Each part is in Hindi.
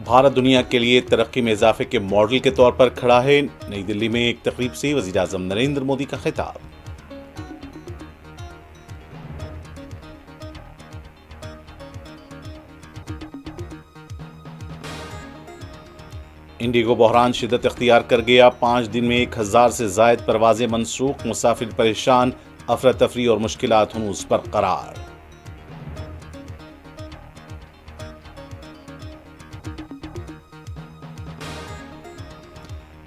भारत दुनिया के लिए तरक्की में इजाफे के मॉडल के तौर पर खड़ा है। नई दिल्ली में एक तकरीब से वज़ीर-ए-आज़म नरेंद्र मोदी का खिताब। इंडिगो बहरान शिद्दत इख्तियार कर गया। 5 दिन में 1000 से जायद परवाजें मनसूख, मुसाफिर परेशान, अफरा तफरी और मुश्किलात हनूज बरकरार।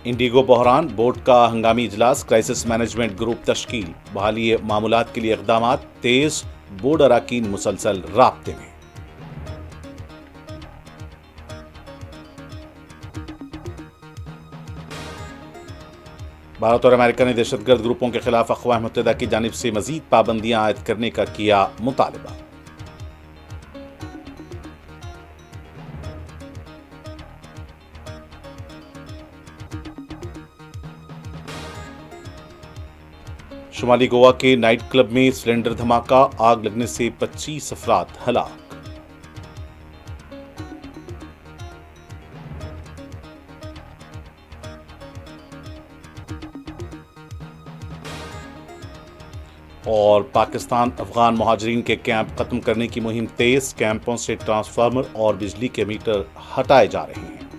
इंडिगो बहरान बोर्ड का हंगामी इजलास, क्राइसिस मैनेजमेंट ग्रुप तश्कील, बहाली मामूलात के लिए इक़दामात तेज, बोर्ड अरकान मुसलसल राब्ते में। भारत और अमेरिका ने दहशतगर्द ग्रुपों के खिलाफ अक़वाम मुत्तहिदा की जानिब से मजीद पाबंदियां आयद करने का किया मुतालबा। शुमाली गोवा के नाइट क्लब में सिलेंडर धमाका, आग लगने से 25 अफराद हलाक। और पाकिस्तान अफगान मुहाजिरीन के कैंप खत्म करने की मुहिम तेज, कैंपों से ट्रांसफार्मर और बिजली के मीटर हटाए जा रहे हैं।